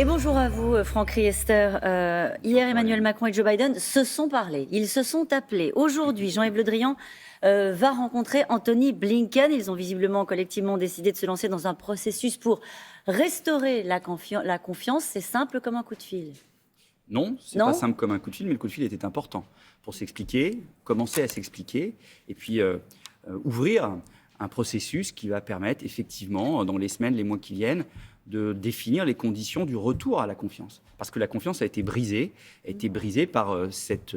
Et bonjour à vous, Franck Riester. Hier, Emmanuel Macron et Joe Biden se sont parlé. Ils se sont appelés. Aujourd'hui, Jean-Yves Le Drian va rencontrer Anthony Blinken. Ils ont visiblement collectivement décidé de se lancer dans un processus pour restaurer la confiance. C'est simple comme un coup de fil. Non, c'est pas simple comme un coup de fil, mais le coup de fil était important pour s'expliquer, commencer à s'expliquer, et puis ouvrir un processus qui va permettre effectivement, dans les semaines, les mois qui viennent, de définir les conditions du retour à la confiance. Parce que la confiance a été brisée par cette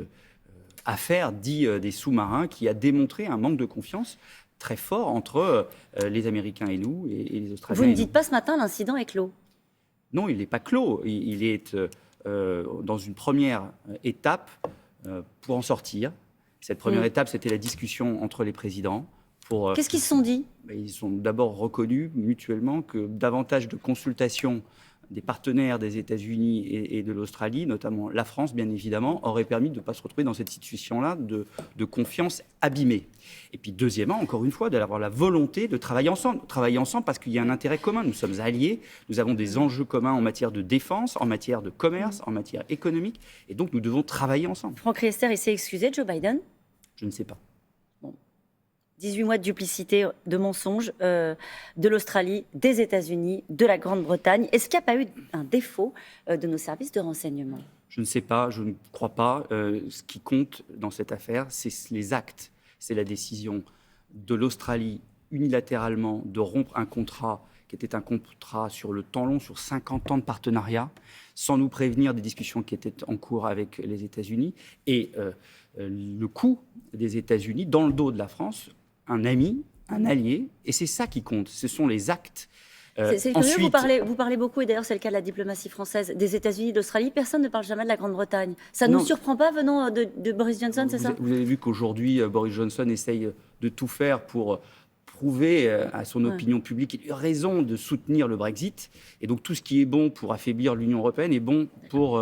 affaire dite des sous-marins qui a démontré un manque de confiance très fort entre les Américains et nous, et les Australiens. Vous ne dites pas ce matin l'incident est clos? Non, il n'est pas clos. Il est dans une première étape pour en sortir. Cette première étape, c'était la discussion entre les présidents. Qu'est-ce qu'ils se sont dit? Ils ont d'abord reconnu mutuellement que davantage de consultations des partenaires des États-Unis et de l'Australie, notamment la France, bien évidemment, aurait permis de ne pas se retrouver dans cette situation-là de confiance abîmée. Et puis, deuxièmement, encore une fois, d'avoir la volonté de travailler ensemble. Travailler ensemble parce qu'il y a un intérêt commun. Nous sommes alliés, nous avons des enjeux communs en matière de défense, en matière de commerce, en matière économique. Et donc, nous devons travailler ensemble. Franck Riester, il s'est excusé, Joe Biden? Je ne sais pas. 18 mois de duplicité, de mensonges de l'Australie, des États-Unis, de la Grande-Bretagne. Est-ce qu'il n'y a pas eu un défaut de nos services de renseignement? Je ne sais pas, je ne crois pas. Ce qui compte dans cette affaire, c'est les actes. C'est la décision de l'Australie unilatéralement de rompre un contrat qui était un contrat sur le temps long, sur 50 ans de partenariat, sans nous prévenir des discussions qui étaient en cours avec les États-Unis. Et le coup des États-Unis dans le dos de la France, un ami, un allié, et c'est ça qui compte, ce sont les actes. C'est ensuite, vous parlez beaucoup, et d'ailleurs c'est le cas de la diplomatie française, des États-Unis, d'Australie. Personne ne parle jamais de la Grande-Bretagne. Ça ne nous surprend pas venant de Boris Johnson, c'est ça? Vous avez vu qu'aujourd'hui, Boris Johnson essaye de tout faire pour prouver à son opinion publique qu'il a raison de soutenir le Brexit. Et donc tout ce qui est bon pour affaiblir l'Union européenne est bon pour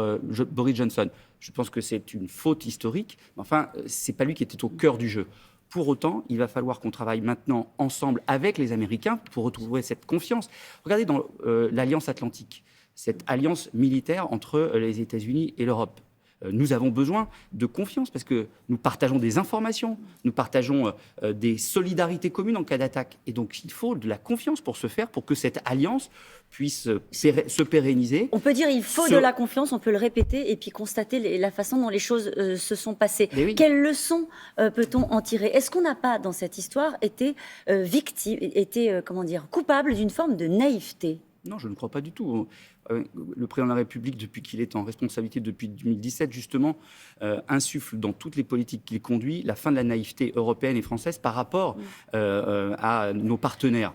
Boris Johnson. Je pense que c'est une faute historique. Mais enfin, c'est pas lui qui était au cœur du jeu. Pour autant, il va falloir qu'on travaille maintenant ensemble avec les Américains pour retrouver cette confiance. Regardez dans l'Alliance Atlantique, cette alliance militaire entre les États-Unis et l'Europe. Nous avons besoin de confiance parce que nous partageons des informations, nous partageons des solidarités communes en cas d'attaque. Et donc, il faut de la confiance pour ce faire, pour que cette alliance puisse se pérenniser. On peut dire qu'il faut de la confiance, on peut le répéter et puis constater la façon dont les choses se sont passées. Oui. Quelles leçons peut-on en tirer? Est-ce qu'on n'a pas, dans cette histoire, été coupable d'une forme de naïveté? Non, je ne crois pas du tout. Le président de la République, depuis qu'il est en responsabilité depuis 2017, justement, insuffle dans toutes les politiques qu'il conduit la fin de la naïveté européenne et française par rapport à nos partenaires.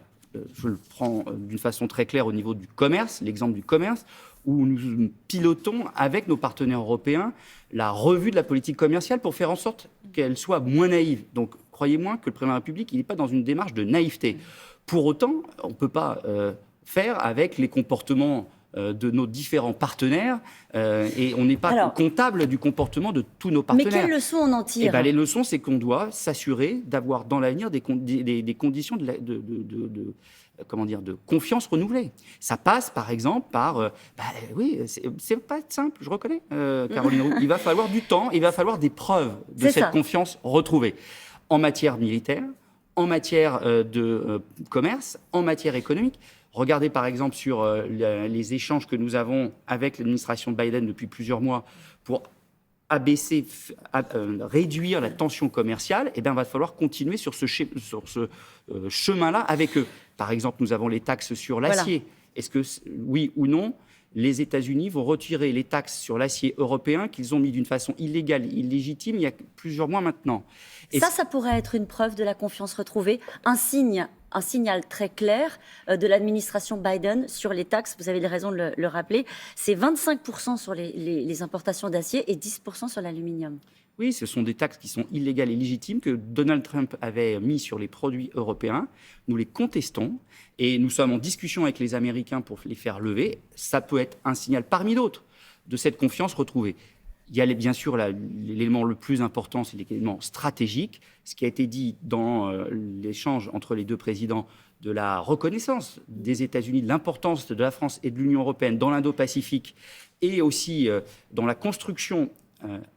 Je le prends d'une façon très claire au niveau du commerce, l'exemple du commerce, où nous pilotons avec nos partenaires européens la revue de la politique commerciale pour faire en sorte qu'elle soit moins naïve. Donc, croyez-moi que le président de la République, il n'est pas dans une démarche de naïveté. Pour autant, on ne peut pas faire avec les comportements de nos différents partenaires et on n'est pas comptable du comportement de tous nos partenaires. Mais quelles leçons on en tire? Les leçons, c'est qu'on doit s'assurer d'avoir dans l'avenir des conditions de confiance renouvelée. Ça passe, par exemple, par... oui, c'est pas simple, je reconnais, Caroline Roux. Il va falloir du temps, il va falloir des preuves de cette confiance retrouvée. En matière militaire, en matière de commerce, en matière économique. Regardez par exemple sur les échanges que nous avons avec l'administration de Biden depuis plusieurs mois pour réduire la tension commerciale. Eh bien, il va falloir continuer sur ce chemin-là avec eux. Par exemple, nous avons les taxes sur l'acier. Voilà. Est-ce que, oui ou non, les États-Unis vont retirer les taxes sur l'acier européen qu'ils ont mis d'une façon illégale, illégitime, il y a plusieurs mois maintenant? Et ça pourrait être une preuve de la confiance retrouvée, un signal très clair de l'administration Biden sur les taxes. Vous avez raison de le rappeler. C'est 25% sur les importations d'acier et 10% sur l'aluminium. Oui, ce sont des taxes qui sont illégales et légitimes que Donald Trump avait mis sur les produits européens. Nous les contestons et nous sommes en discussion avec les Américains pour les faire lever. Ça peut être un signal parmi d'autres de cette confiance retrouvée. Il y a bien sûr l'élément le plus important, c'est l'élément stratégique. Ce qui a été dit dans l'échange entre les deux présidents de la reconnaissance des États-Unis, de l'importance de la France et de l'Union européenne dans l'Indo-Pacifique, et aussi dans la construction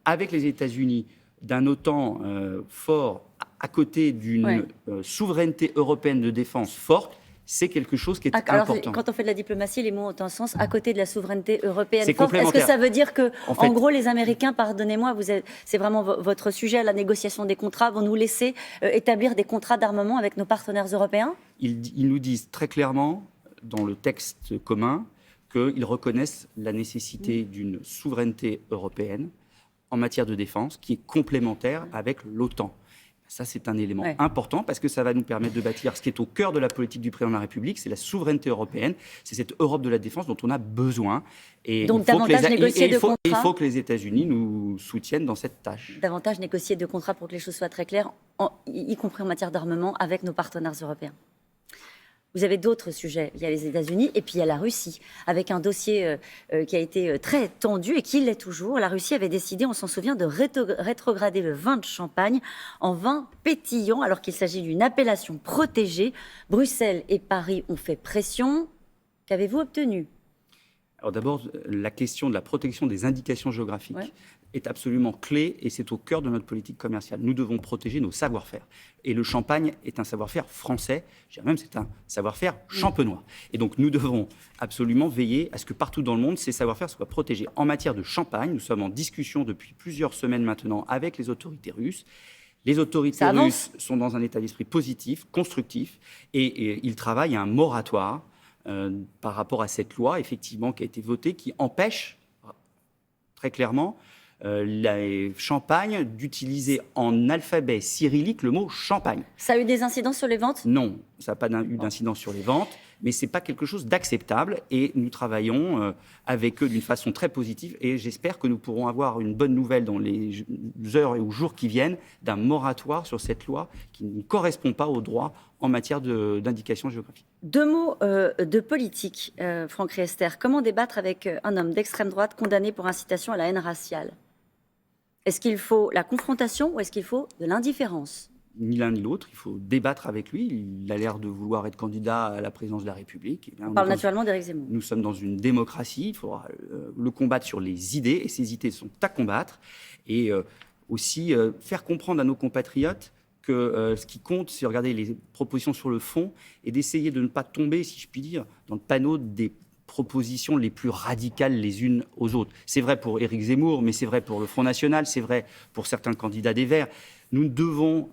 avec les États-Unis d'un OTAN fort à côté d'une souveraineté européenne de défense forte, c'est quelque chose qui est important. Quand on fait de la diplomatie, les mots ont un sens à côté de la souveraineté européenne c'est forte. Est-ce que ça veut dire que, en gros, les Américains, pardonnez-moi, c'est vraiment votre sujet, la négociation des contrats, vont nous laisser établir des contrats d'armement avec nos partenaires européens ? Ils nous disent très clairement, dans le texte commun, qu'ils reconnaissent la nécessité d'une souveraineté européenne en matière de défense qui est complémentaire avec l'OTAN. Ça, c'est un élément important parce que ça va nous permettre de bâtir ce qui est au cœur de la politique du président de la République, c'est la souveraineté européenne, c'est cette Europe de la défense dont on a besoin. Et donc, il faut que les États-Unis nous soutiennent dans cette tâche. Davantage négocier de contrats pour que les choses soient très claires, y compris en matière d'armement, avec nos partenaires européens. Vous avez d'autres sujets. Il y a les États-Unis et puis il y a la Russie, avec un dossier qui a été très tendu et qui l'est toujours. La Russie avait décidé, on s'en souvient, de rétrograder le vin de Champagne en vin pétillant, alors qu'il s'agit d'une appellation protégée. Bruxelles et Paris ont fait pression. Qu'avez-vous obtenu ? Alors d'abord, la question de la protection des indications géographiques est absolument clé et c'est au cœur de notre politique commerciale. Nous devons protéger nos savoir-faire. Et le champagne est un savoir-faire français, je dirais même c'est un savoir-faire champenois. Et donc nous devons absolument veiller à ce que partout dans le monde, ces savoir-faire soient protégés. En matière de champagne, nous sommes en discussion depuis plusieurs semaines maintenant avec les autorités russes. Les autorités russes sont dans un état d'esprit positif, constructif, et ils travaillent à un moratoire par rapport à cette loi, effectivement, qui a été votée, qui empêche très clairement la champagne d'utiliser en alphabet cyrillique le mot champagne. Ça a eu des incidences sur les ventes ? Non, ça n'a pas eu d'incidence sur les ventes, mais ce n'est pas quelque chose d'acceptable et nous travaillons avec eux d'une façon très positive et j'espère que nous pourrons avoir une bonne nouvelle dans les heures et aux jours qui viennent d'un moratoire sur cette loi qui ne correspond pas aux droits en matière d'indication géographique. 2 mots de politique, Franck Riester. Comment débattre avec un homme d'extrême droite condamné pour incitation à la haine raciale ? Est-ce qu'il faut la confrontation ou est-ce qu'il faut de l'indifférence ? Ni l'un ni l'autre, il faut débattre avec lui. Il a l'air de vouloir être candidat à la présidence de la République. On parle naturellement d'Éric Zemmour. Nous sommes dans une démocratie, il faudra le combattre sur les idées, et ces idées sont à combattre. Et aussi faire comprendre à nos compatriotes que ce qui compte, c'est de regarder les propositions sur le fond et d'essayer de ne pas tomber, si je puis dire, dans le panneau des propositions les plus radicales les unes aux autres. C'est vrai pour Éric Zemmour, mais c'est vrai pour le Front National, c'est vrai pour certains candidats des Verts. Nous devons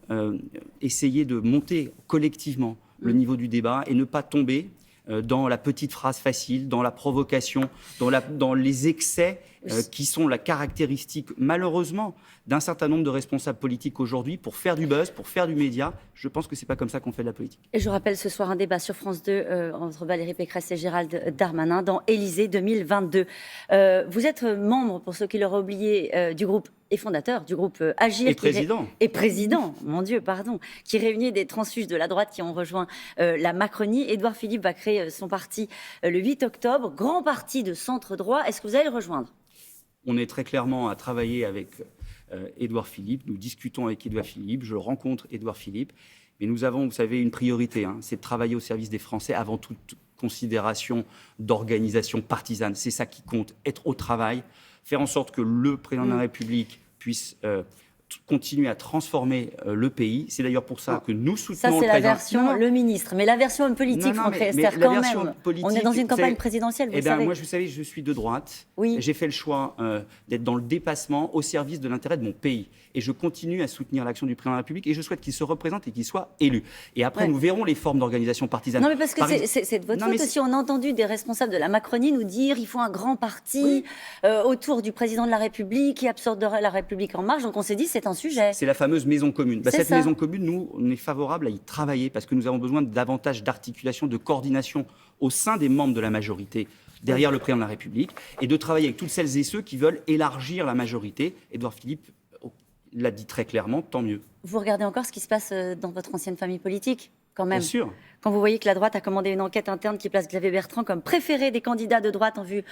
essayer de monter collectivement le niveau du débat et ne pas tomber dans la petite phrase facile, dans la provocation, dans les excès qui sont la caractéristique, malheureusement, d'un certain nombre de responsables politiques aujourd'hui pour faire du buzz, pour faire du média. Je pense que ce n'est pas comme ça qu'on fait de la politique. Et je rappelle ce soir un débat sur France 2 entre Valérie Pécresse et Gérald Darmanin dans Élysée 2022. Vous êtes membre, pour ceux qui l'auraient oublié, du groupe et fondateur du groupe Agir. Et président, mon Dieu, pardon, qui réunit des transfuges de la droite qui ont rejoint la Macronie. Édouard Philippe va créer son parti le 8 octobre, grand parti de centre droit. Est-ce que vous allez le rejoindre ? On est très clairement à travailler avec Édouard Philippe. Nous discutons avec Édouard Philippe. Je rencontre Édouard Philippe. Mais nous avons, vous savez, une priorité. C'est de travailler au service des Français avant toute considération d'organisation partisane. C'est ça qui compte, être au travail, faire en sorte que le président de la République puisse continuer à transformer le pays. C'est d'ailleurs pour ça que nous soutenons le président. Ça, c'est la version le ministre. Mais la version homme politique, Franck Riester, quand même. On est dans une campagne présidentielle, vous savez. Moi, vous savez, je suis de droite. Oui. J'ai fait le choix d'être dans le dépassement au service de l'intérêt de mon pays. Et je continue à soutenir l'action du président de la République et je souhaite qu'il se représente et qu'il soit élu. Et après, nous verrons les formes d'organisation partisane. Non, mais parce que c'est de votre faute aussi. On a entendu des responsables de la Macronie nous dire qu'il faut un grand parti autour du président de la République qui absorberait la République en marche. Donc on s'est dit, c'est un sujet. C'est la fameuse maison commune. Cette maison commune, nous, on est favorable à y travailler parce que nous avons besoin de davantage d'articulation, de coordination au sein des membres de la majorité derrière le président de la République et de travailler avec toutes celles et ceux qui veulent élargir la majorité. Édouard Philippe l'a dit très clairement, tant mieux. Vous regardez encore ce qui se passe dans votre ancienne famille politique, quand même. Bien sûr. Quand vous voyez que la droite a commandé une enquête interne qui place Xavier Bertrand comme préféré des candidats de droite en vue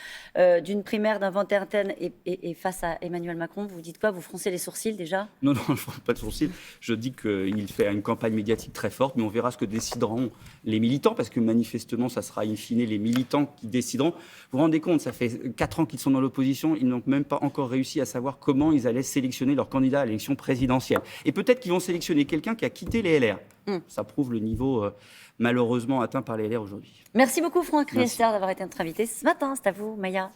d'une primaire d'un vingtaine et face à Emmanuel Macron, vous dites quoi? Vous froncez les sourcils déjà? Non, je ne fronce pas de sourcils. Je dis qu'il fait une campagne médiatique très forte, mais on verra ce que décideront les militants, parce que manifestement, ça sera in fine les militants qui décideront. Vous vous rendez compte, ça fait 4 ans qu'ils sont dans l'opposition, ils n'ont même pas encore réussi à savoir comment ils allaient sélectionner leur candidat à l'élection présidentielle. Et peut-être qu'ils vont sélectionner quelqu'un qui a quitté les LR. Ça prouve le niveau malheureusement atteint par les LR aujourd'hui. Merci beaucoup Franck Riester d'avoir été notre invité ce matin. C'est à vous, Maya.